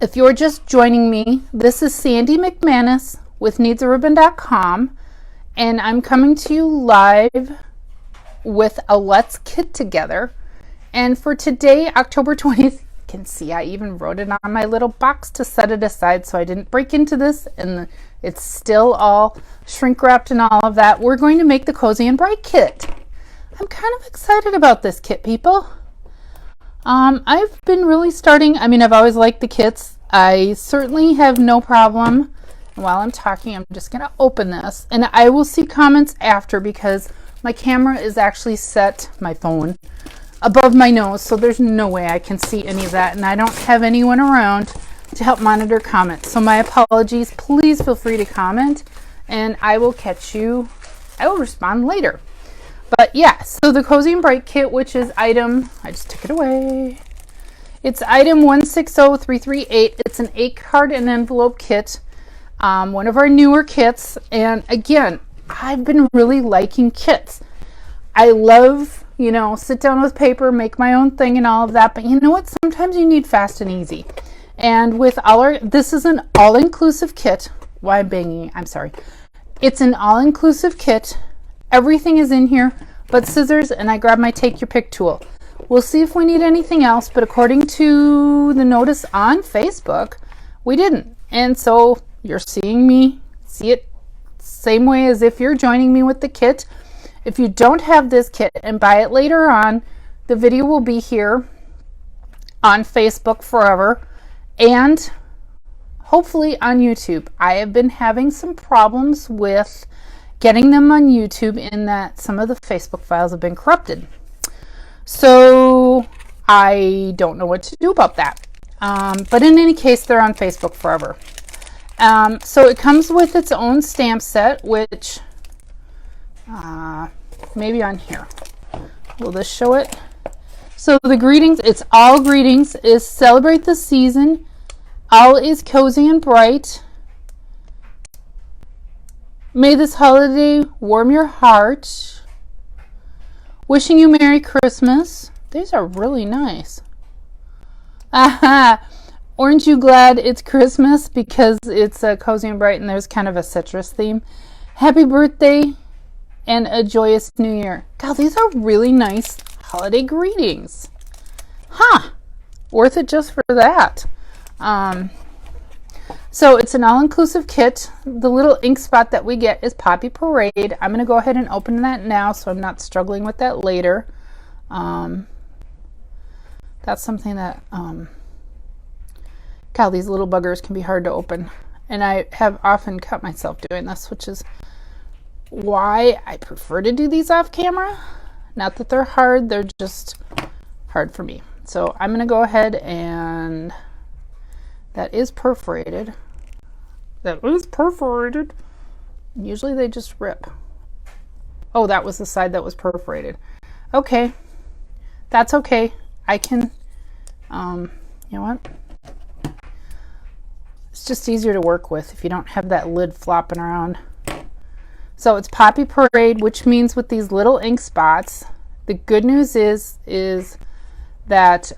If you're just joining me, this is Sandy McManus with needsaribbon.com, and I'm coming to you live with a Let's Kit Together. And for today, October 20th, you can see I even wrote it on my little box to set it aside so I didn't break into this, and it's still all shrink wrapped and all of that. We're going to make the Cozy and Bright kit. I'm kind of excited about this kit, people. I've been really starting, I've always liked the kits. I certainly have no problem. While I'm talking, I'm just going to open this, and I will see comments after because my camera is actually set, my phone, above my nose, so there's no way I can see any of that, and I don't have anyone around to help monitor comments. So my apologies. Please feel free to comment, and I will respond later. But yeah, so the Cozy and Bright kit, which is item, I just took it away. It's item 160338. It's an 8-card and envelope kit, one of our newer kits. And again, I've been really liking kits. I love, sit down with paper, make my own thing and all of that. But you know what? Sometimes you need fast and easy. And with this is an all-inclusive kit. Why I'm banging? I'm sorry. It's an all-inclusive kit. Everything is in here but scissors, and I grabbed my take your pick tool. We'll see if we need anything else, but according to the notice on Facebook, we didn't. And so you're seeing me see it same way as if you're joining me with the kit. If you don't have this kit and buy it later on, the video will be here on Facebook forever and hopefully on YouTube. I have been having some problems with getting them on YouTube in that some of the Facebook files have been corrupted. So I don't know what to do about that. But in any case, they're on Facebook forever. So it comes with its own stamp set, which maybe on here. Will this show it? So the greetings, it's all greetings, is celebrate the season. All is cozy and bright. May this holiday warm your heart. Wishing you Merry Christmas. These are really nice. Aha! Aren't you glad it's Christmas because it's cozy and bright and there's kind of a citrus theme? Happy birthday and a joyous new year. God, these are really nice holiday greetings. Huh. Worth it just for that. So it's an all-inclusive kit. The little ink spot that we get is Poppy Parade. I'm going to go ahead and open that now so I'm not struggling with that later. That's something that, God, these little buggers can be hard to open. And I have often cut myself doing this, which is why I prefer to do these off camera. Not that they're hard, they're just hard for me. So I'm going to go ahead and that is perforated. That is perforated. Usually they just rip. Oh, that was the side that was perforated. Okay. That's okay. I can, you know what? It's just easier to work with if you don't have that lid flopping around. So it's Poppy Parade, which means with these little ink spots, the good news is that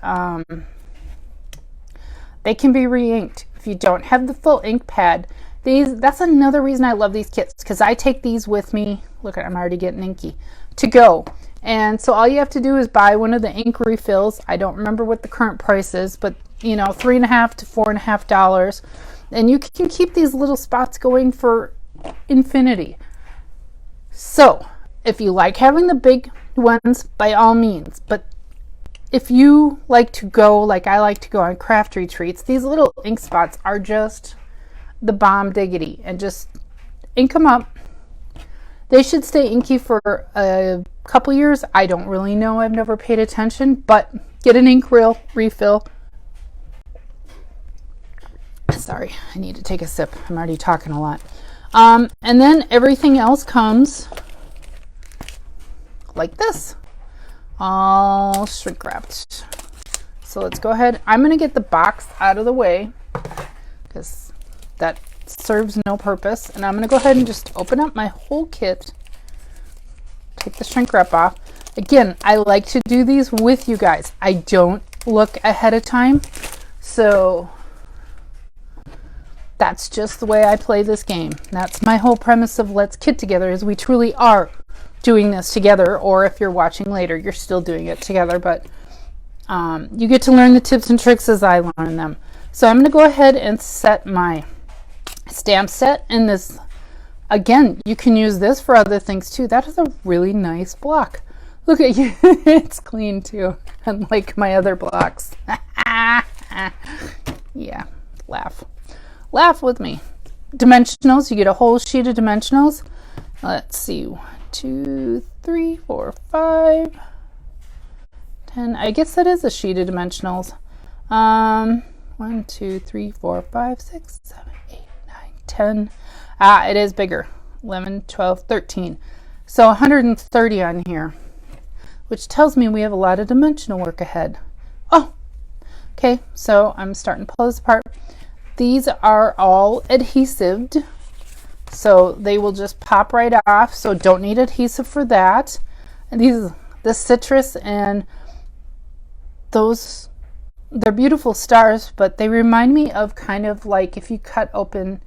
they can be re-inked. If you don't have the full ink pad, that's another reason I love these kits, because I take these with me. Look, I'm already getting inky to go. And so all you have to do is buy one of the ink refills. I don't remember what the current price is, but $3.50 to $4.50, and you can keep these little spots going for infinity. So if you like having the big ones, by all means, but if you like to go like I like to go on craft retreats, these little ink spots are just the bomb diggity, and just ink them up. They should stay inky for a couple years. I don't really know. I've never paid attention, but get an ink refill. Sorry, I need to take a sip. I'm already talking a lot. And then everything else comes like this, all shrink wrapped. So let's go ahead. I'm going to get the box out of the way because that serves no purpose. And I'm going to go ahead and just open up my whole kit. Take the shrink wrap off. Again, I like to do these with you guys. I don't look ahead of time. So That's just the way I play this game. That's my whole premise of Let's Kit Together, is we truly are doing this together, or if you're watching later, you're still doing it together, but you get to learn the tips and tricks as I learn them. So I'm going to go ahead and set my stamp set in this. Again, you can use this for other things too. That is a really nice block. Look at you. It's clean too, unlike my other blocks. Yeah, laugh with me. Dimensionals, you get a whole sheet of dimensionals. Let's see, 1, 2, 3, 4, 5, 10. I guess that is a sheet of dimensionals. 1, 2, 3, 4, 5, 6, 7, 8, 9, 10. It is bigger. 11, 12, 13. So 130 on here, which tells me we have a lot of dimensional work ahead. Oh, okay. So I'm starting to pull this apart. These are all adhesived, so they will just pop right off. So don't need adhesive for that. And the citrus and those, they're beautiful stars, but they remind me of kind of like if you cut open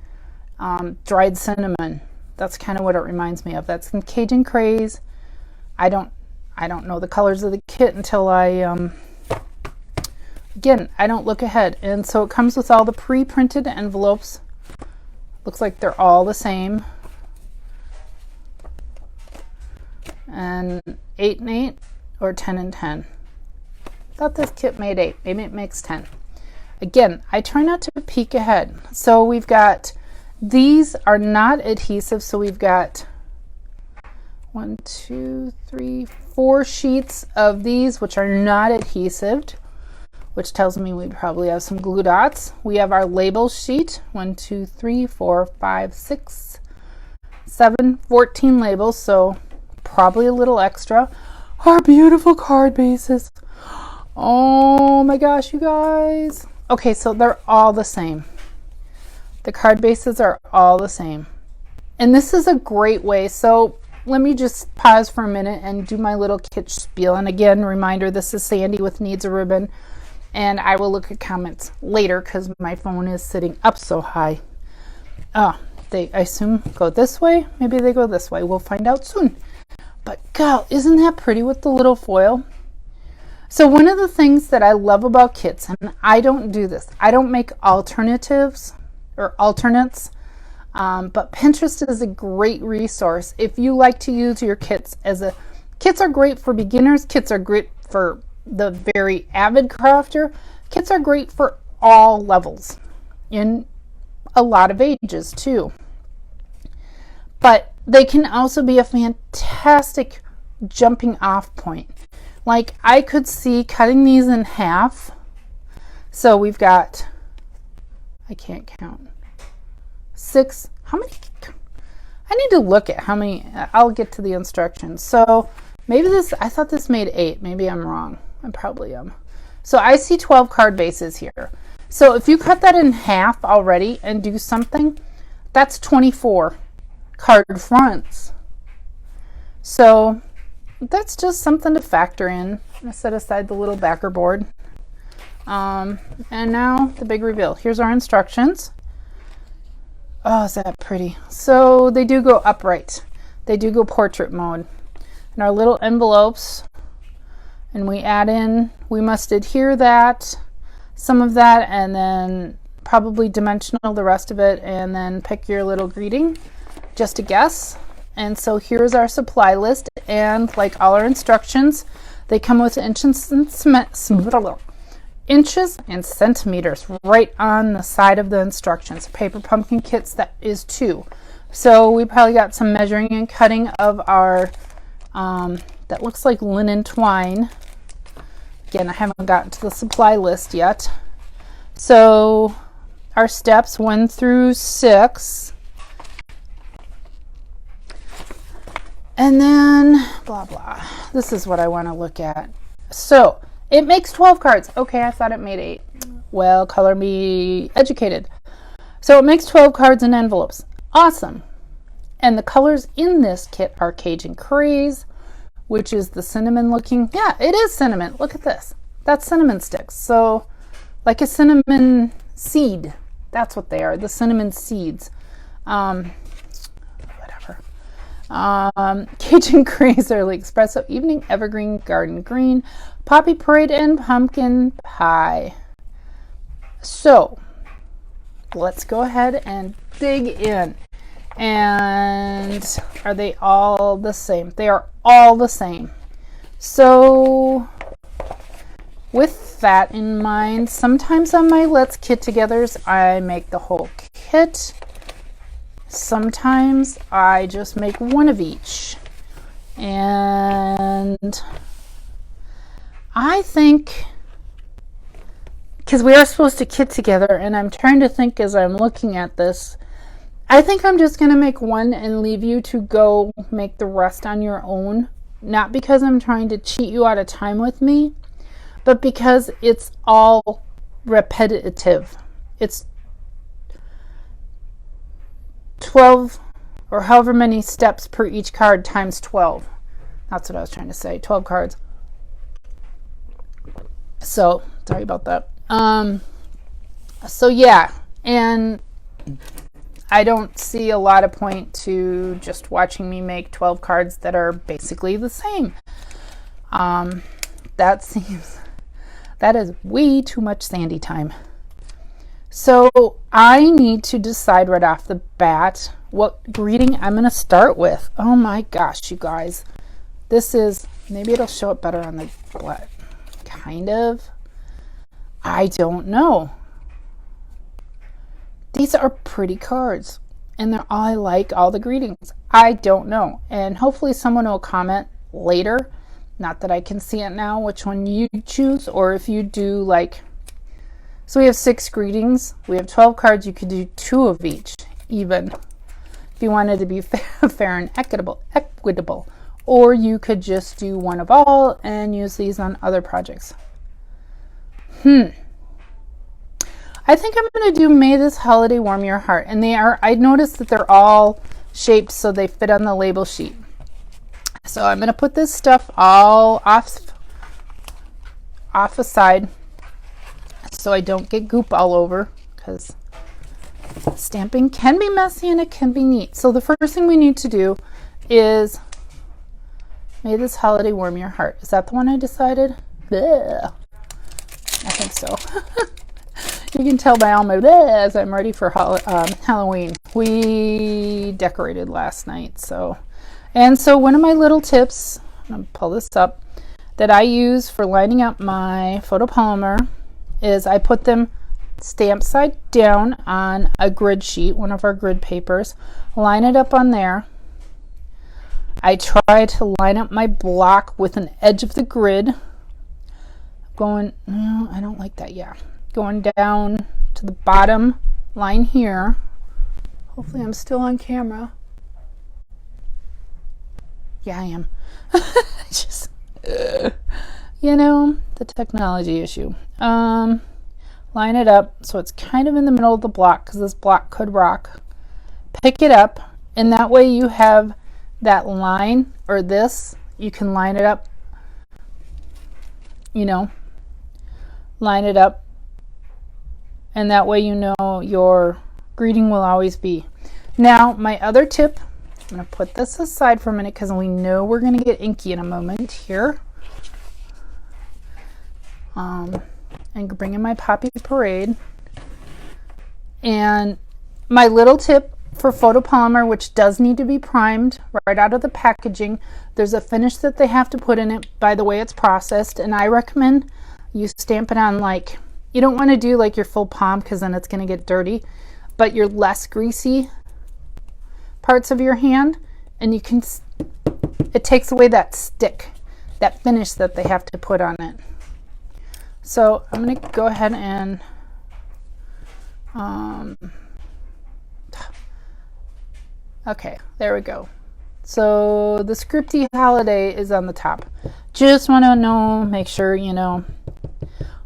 dried cinnamon. That's kind of what it reminds me of. That's in Cajun Craze. I don't know the colors of the kit until I again, I don't look ahead. And so it comes with all the pre-printed envelopes. Looks like they're all the same. And 8 and 8 or 10 and 10. Thought this kit made 8. Maybe it makes 10. Again, I try not to peek ahead. So we've got, these are not adhesive, so we've got 1, 2, 3, 4 sheets of these which are not adhesive, which tells me we probably have some glue dots. We have our label sheet, 1, 2, 3, 4, 5, 6, 7, 14 labels, so probably a little extra. Our beautiful card bases. Oh my gosh, you guys. Okay, so they're all the same. The card bases are all the same. And this is a great way. So let me just pause for a minute and do my little kit spiel. And again, reminder, this is Sandy with Needs a Ribbon. And I will look at comments later because my phone is sitting up so high. They, I assume, go this way. Maybe they go this way. We'll find out soon. But God, isn't that pretty with the little foil? So one of the things that I love about kits, and I don't do this, I don't make alternatives or alternates, but Pinterest is a great resource if you like to use your kits as a, kits are great for beginners, kits are great for the very avid crafter, kits are great for all levels in a lot of ages too. But they can also be a fantastic jumping off point. Like I could see cutting these in half. So we've got, I can't count, 6, how many? I need to look at how many, I'll get to the instructions. So maybe this, I thought this made 8. Maybe I'm wrong. I probably am. So I see 12 card bases here. So if you cut that in half already and do something, that's 24 card fronts. So that's just something to factor in. I set aside the little backer board. And now the big reveal. Here's our instructions. Oh, is that pretty? So they do go upright. They do go portrait mode. And our little envelopes, and we add in, we must adhere that, some of that, and then probably dimensional the rest of it, and then pick your little greeting, just a guess. And so here's our supply list, and like all our instructions, they come with inches and centimeters right on the side of the instructions. Paper pumpkin kits, that is 2. So we probably got some measuring and cutting of our, that looks like linen twine. Again, I haven't gotten to the supply list yet. So our steps 1 through 6. And then blah, blah. This is what I want to look at. So it makes 12 cards. Okay, I thought it made 8. Well, color me educated. So it makes 12 cards and envelopes. Awesome. And the colors in this kit are Cajun Craze, which is the cinnamon looking. Yeah, it is cinnamon. Look at this. That's cinnamon sticks. So like a cinnamon seed. That's what they are, the cinnamon seeds. Whatever. Cajun Craze Early Espresso Evening Evergreen Garden Green, Poppy Parade, and Pumpkin Pie. So let's go ahead and dig in. And are they all the same? They are all the same. So with that in mind, sometimes on my Let's Kit Togethers, I make the whole kit. Sometimes I just make one of each. And I think, because we are supposed to kit together, and I'm trying to think as I'm looking at this, I think I'm just going to make one and leave you to go make the rest on your own. Not because I'm trying to cheat you out of time with me, but because it's all repetitive. It's 12 or however many steps per each card times 12. That's what I was trying to say, 12 cards. So, sorry about that. So yeah, and I don't see a lot of point to just watching me make 12 cards that are basically the same. That is way too much Sandy time. So I need to decide right off the bat what greeting I'm going to start with. Oh my gosh, you guys. This is, maybe it'll show up better on the black. Kind of. I don't know. These are pretty cards, and they're all I like, all the greetings. I don't know, and hopefully someone will comment later. Not that I can see it now, which one you choose, or if you do like, so we have 6 greetings. We have 12 cards. You could do 2 of each, even if you wanted to be fair and equitable. Or you could just do one of all and use these on other projects. I think I'm going to do May This Holiday Warm Your Heart. And they are, I noticed that they're all shaped so they fit on the label sheet. So I'm going to put this stuff all off aside so I don't get goop all over, because stamping can be messy and it can be neat. So the first thing we need to do is May This Holiday Warm Your Heart. Is that the one I decided? Blech. I think so. You can tell by all my as I'm ready for Halloween. We decorated last night, so one of my little tips, I'm going to pull this up, that I use for lining up my photopolymer is I put them stamped side down on a grid sheet, one of our grid papers, line it up on there. I try to line up my block with an edge of the grid. Going, no, I don't like that, yeah. Going down to the bottom line here. Hopefully I'm still on camera. Yeah, I am. Just, you know, the technology issue. Line it up so it's kind of in the middle of the block, because this block could rock. Pick it up, and that way you have that line, or this, you can line it up, you know, line it up, and that way you know your greeting will always be. Now, my other tip, I'm going to put this aside for a minute because we know we're going to get inky in a moment here. And bring in my Poppy Parade. And my little tip for photopolymer, which does need to be primed right out of the packaging, there's a finish that they have to put in it by the way it's processed, and I recommend you stamp it on, like, you don't want to do like your full palm because then it's going to get dirty, but your less greasy parts of your hand, and you can, it takes away that stick, that finish that they have to put on it. So I'm going to go ahead and okay, there we go. So the scripty holiday is on the top. Just want to know, make sure, you know,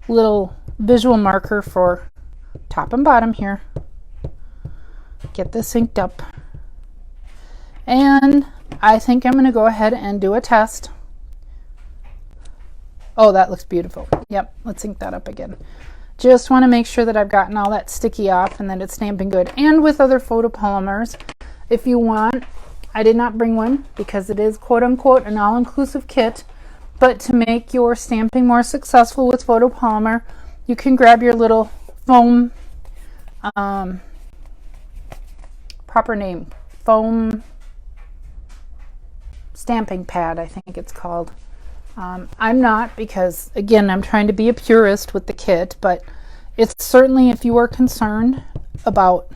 little visual marker for top and bottom here. Get this inked up. And I think I'm going to go ahead and do a test. Oh, that looks beautiful. Yep, let's ink that up again. Just want to make sure that I've gotten all that sticky off and that it's stamping good. And with other photopolymers, if you want, I did not bring one because it is quote unquote an all-inclusive kit, but to make your stamping more successful with photopolymer, you can grab your little foam, proper name, foam stamping pad, I think it's called. I'm not, because again, I'm trying to be a purist with the kit, but it's certainly, if you are concerned about,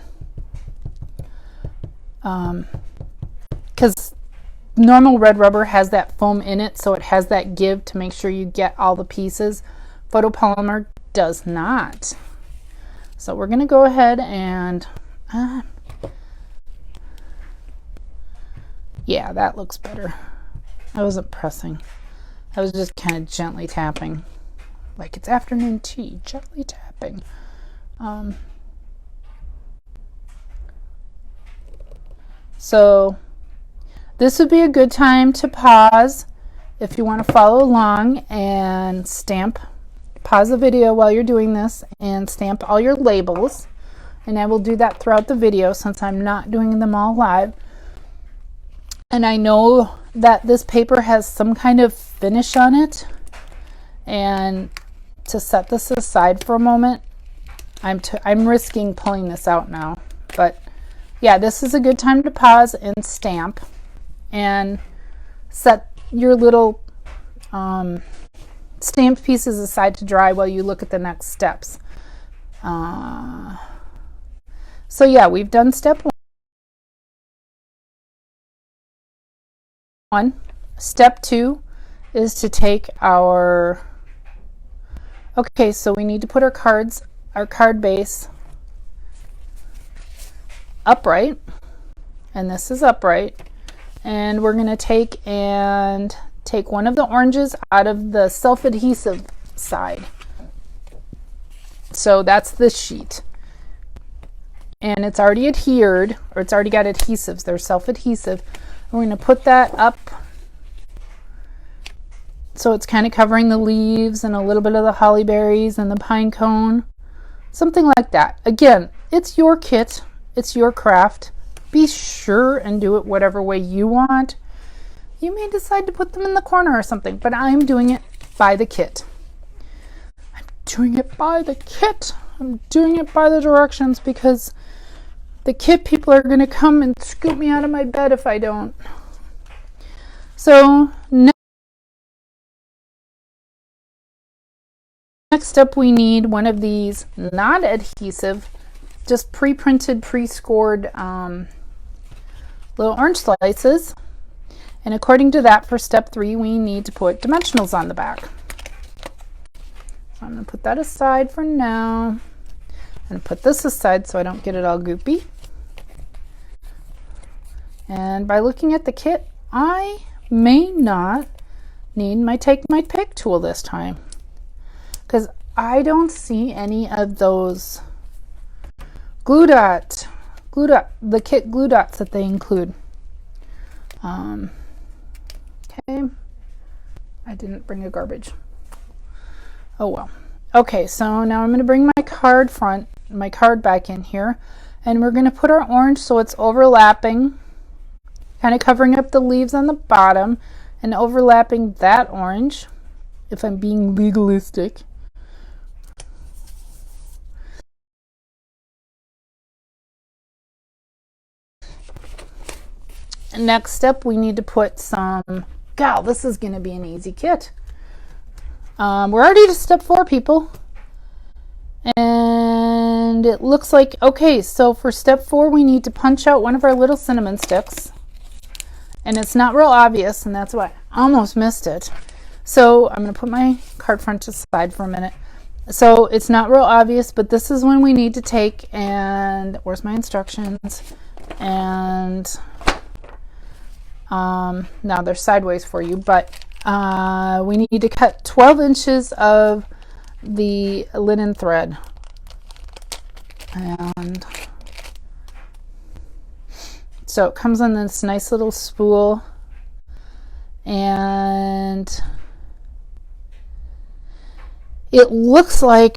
because normal red rubber has that foam in it, so it has that give to make sure you get all the pieces. Photopolymer does not. So we're going to go ahead and yeah, that looks better. I wasn't pressing. I was just kind of gently tapping, like it's afternoon tea, gently tapping. So this would be a good time to pause if you want to follow along and stamp. Pause the video while you're doing this and stamp all your labels. And I will do that throughout the video since I'm not doing them all live. And I know that this paper has some kind of finish on it, and to set this aside for a moment, I'm risking pulling this out now. But yeah, this is a good time to pause and stamp and set your little stamped pieces aside to dry while you look at the next steps. So yeah, we've done step 1. Step 2 is to take our, okay, so we need to put our card base upright, and this is upright, and we're going to take one of the oranges out of the self-adhesive side. So that's this sheet, and it's already adhered, or it's already got adhesives. They're self-adhesive. We're going to put that up so it's kind of covering the leaves and a little bit of the holly berries and the pine cone, something like that. Again, it's your kit, it's your craft. Be sure and do it whatever way you want. You may decide to put them in the corner or something, but I'm doing it by the kit. I'm doing it by the kit. I'm doing it by the directions, because the kit people are going to come and scoop me out of my bed if I don't. So next up, we need one of these not adhesive, just pre-printed, pre-scored little orange slices. And according to that, for step 3, we need to put dimensionals on the back. So I'm going to put that aside for now. I'm going to put this aside so I don't get it all goopy. And by looking at the kit, I may not need my take my pick tool this time, because I don't see any of those the kit glue dots that they include. Okay, I didn't bring a garbage. Oh well. Okay, so now I'm going to bring my card back in here, and we're going to put our orange so it's overlapping, kind of covering up the leaves on the bottom and overlapping that orange, if I'm being legalistic. And next step, we need to put some, this is going to be an easy kit. We're already to step 4, people. And it looks like, okay, so for step 4, we need to punch out one of our little cinnamon sticks. And it's not real obvious, and that's why I almost missed it. So I'm going to put my card front aside for a minute. So it's not real obvious, but this is when we need to take, and where's my instructions? And now they're sideways for you, but we need to cut 12 inches of the linen thread. And so it comes on this nice little spool, and it looks like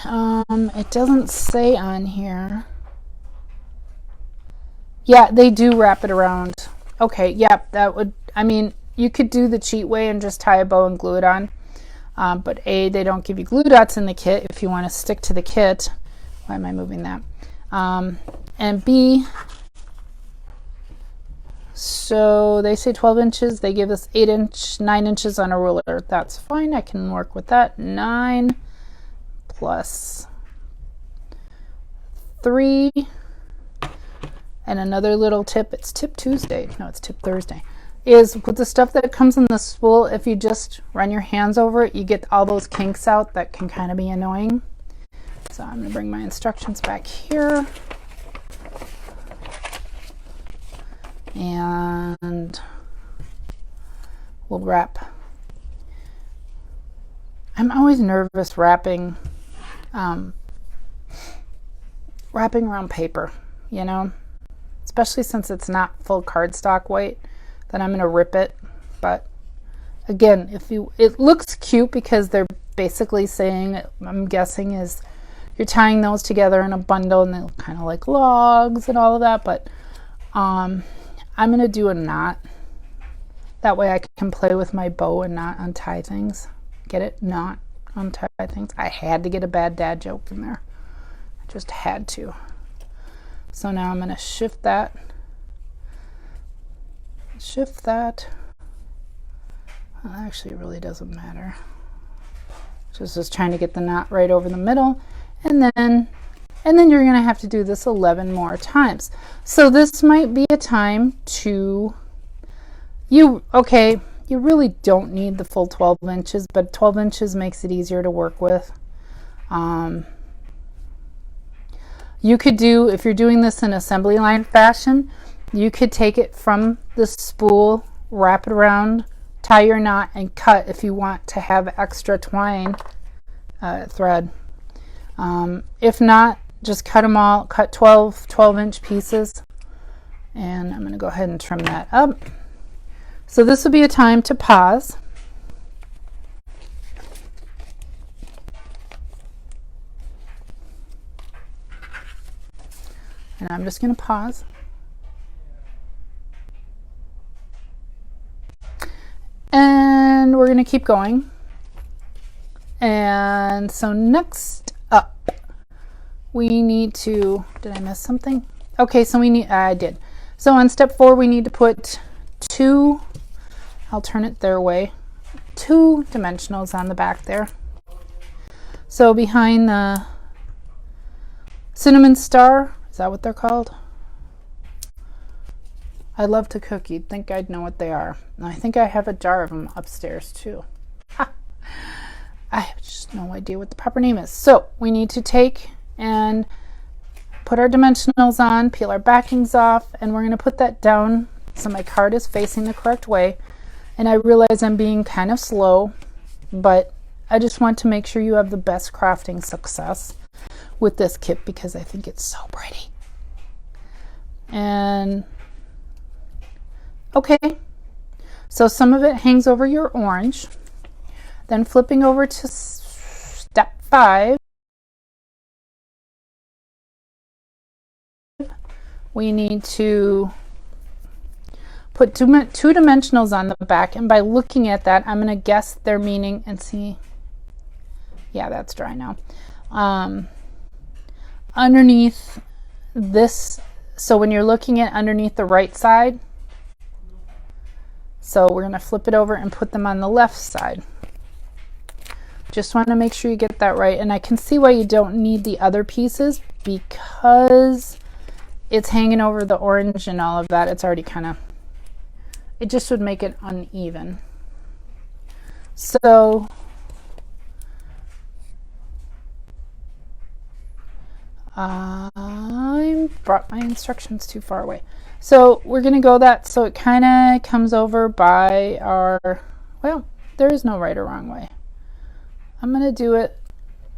It doesn't say on here. Yeah, they do wrap it around. Okay, yeah, that would, I mean, you could do the cheat way and just tie a bow and glue it on. But A, they don't give you glue dots in the kit if you want to stick to the kit. Why am I moving that? And B, so they say 12 inches. They give us 9 inches on a ruler. That's fine. I can work with that. 9 plus 3. And another little tip, it's Tip Tuesday. No, it's Tip Thursday. Is with the stuff that comes in the spool, if you just run your hands over it, you get all those kinks out that can kind of be annoying. So I'm going to bring my instructions back here. And we'll wrap. I'm always nervous wrapping around paper, you know, especially since it's not full cardstock weight, then I'm going to rip it. But again, it looks cute because they're basically saying, I'm guessing, is you're tying those together in a bundle and they look kind of like logs and all of that. But I'm going to do a knot. That way I can play with my bow and not untie things. Get it? Not untie things. I had to get a bad dad joke in there. I just had to. So now I'm going to shift that. Well, actually, it really doesn't matter. Just trying to get the knot right over the middle. And then you're going to have to do this 11 more times. So this might be a time to, you really don't need the full 12 inches, but 12 inches makes it easier to work with. You could do, if you're doing this in assembly line fashion, you could take it from the spool, wrap it around, tie your knot, and cut if you want to have extra twine thread. If not, just cut them all, cut 12-inch pieces. And I'm going to go ahead and trim that up. So this will be a time to pause. And I'm just going to pause. And we're going to keep going. And so next up, we need to, did I miss something? Okay, so I did. So on step 4, we need to put 2, I'll turn it their way, 2 dimensionals on the back there. So behind the cinnamon star, is that what they're called? I love to cook. You'd think I'd know what they are. And I think I have a jar of them upstairs too. Ha! I have just no idea what the proper name is. So we need to take and put our dimensionals on, peel our backings off, and we're going to put that down so my card is facing the correct way. And I realize I'm being kind of slow, but I just want to make sure you have the best crafting success with this kit because I think it's so pretty. And okay, so some of it hangs over your orange. Then flipping over to step 5, we need to put two dimensionals on the back, and by looking at that, I'm going to guess their meaning and see. Yeah, that's dry now. Underneath this, so when you're looking at underneath the right side, so we're going to flip it over and put them on the left side. Just want to make sure you get that right. And I can see why you don't need the other pieces because it's hanging over the orange and all of that. It's already kind of, it just would make it uneven. So I brought my instructions too far away. So we're going to go that so it kind of comes over by our, well, there is no right or wrong way. I'm going to do it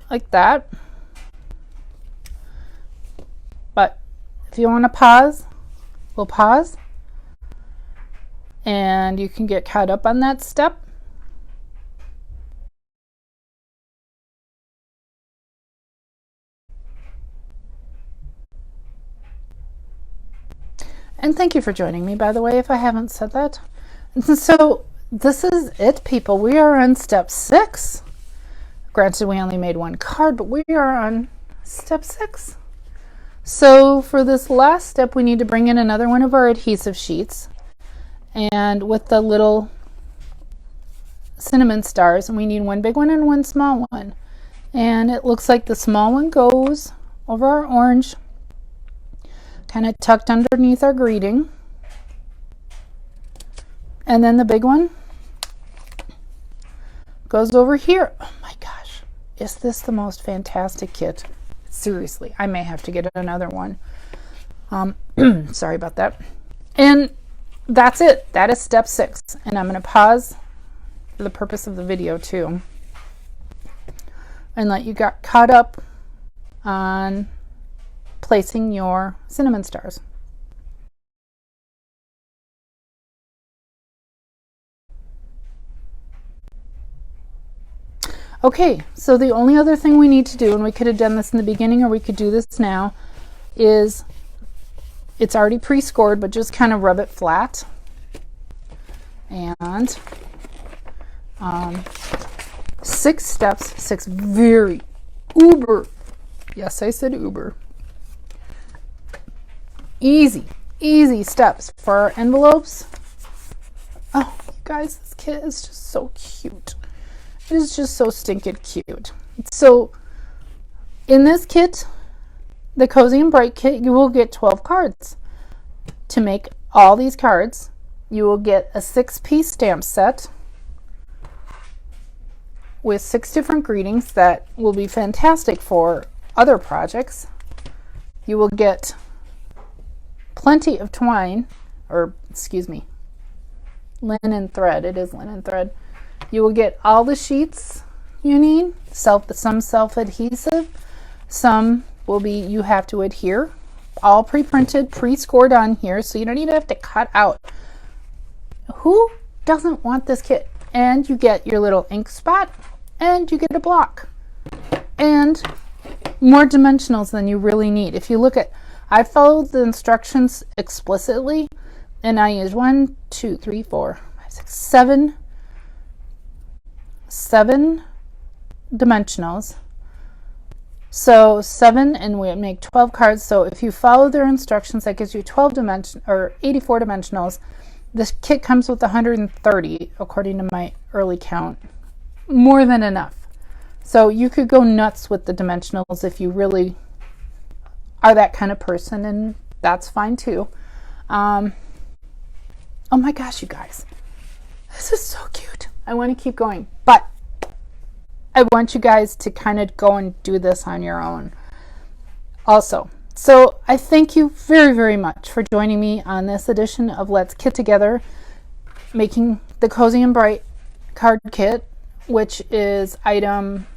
like that. But if you want to pause, we'll pause. And you can get caught up on that step. And thank you for joining me, by the way, if I haven't said that. And so this is it, people. We are on step 6. Granted, we only made one card, but we are on step 6. So for this last step, we need to bring in another one of our adhesive sheets, and with the little cinnamon stars, and we need one big one and one small one. And it looks like the small one goes over our orange, kind of tucked underneath our greeting, and then the big one goes over here. Oh my gosh, is this the most fantastic kit? Seriously, I may have to get another one. Sorry about that. And that's it. That is step 6. And I'm going to pause for the purpose of the video too, and let you get caught up on placing your cinnamon stars. Okay, so the only other thing we need to do, and we could have done this in the beginning or we could do this now, is it's already pre-scored, but just kind of rub it flat. And 6 steps, 6 very uber, yes, I said uber, easy steps for our envelopes. Oh, you guys, this kit is just so cute. It is just so stinking cute. So in this kit, the Cozy and Bright kit, you will get 12 cards. To make all these cards, you will get a 6-piece stamp set with 6 different greetings that will be fantastic for other projects. You will get plenty of twine, or excuse me, linen thread. It is linen thread. You will get all the sheets you need, some self-adhesive, some will be you have to adhere, all pre-printed, pre-scored on here, so you don't even have to cut out. Who doesn't want this kit? And you get your little ink spot, and you get a block, and more dimensionals than you really need. If you look at, I followed the instructions explicitly, and I used 1, 2, 3, 4, 5, 6, 7 dimensionals. So 7, and we make 12 cards. So if you follow their instructions, that gives you 12 dimension or 84 dimensionals. This kit comes with 130 according to my early count. More than enough. So you could go nuts with the dimensionals if you really are that kind of person, and that's fine too. Oh my gosh, you guys, this is so cute. I want to keep going, but I want you guys to kind of go and do this on your own also. So I thank you very, very much for joining me on this edition of Let's Kit Together, making the Cozy and Bright card kit, which is item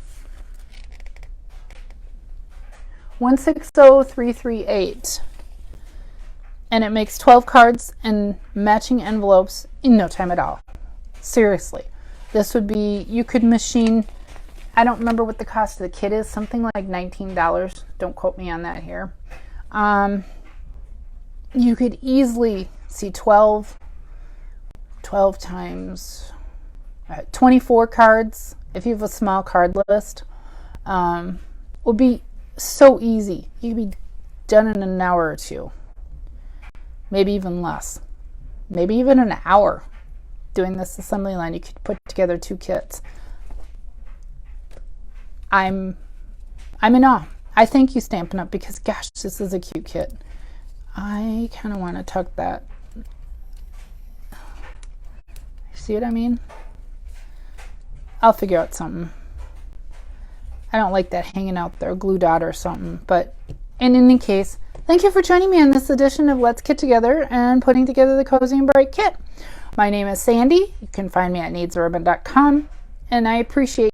160338. And it makes 12 cards and matching envelopes in no time at all. Seriously. This would be, you could machine, I don't remember what the cost of the kit is, something like $19. Don't quote me on that here. You could easily see 12 times 24 cards if you have a small card list. Will be so easy. You could be done in an hour or two, maybe even less, maybe even an hour doing this assembly line. You could put together 2 kits. I'm in awe. I thank you, Stampin' Up, because gosh, this is a cute kit. I kind of want to tuck that. See what I mean? I'll figure out something. I don't like that hanging out there, glue dot or something. But in any case, thank you for joining me in this edition of Let's Kit Together and putting together the Cozy and Bright kit. My name is Sandy. You can find me at needsaribbon.com, and I appreciate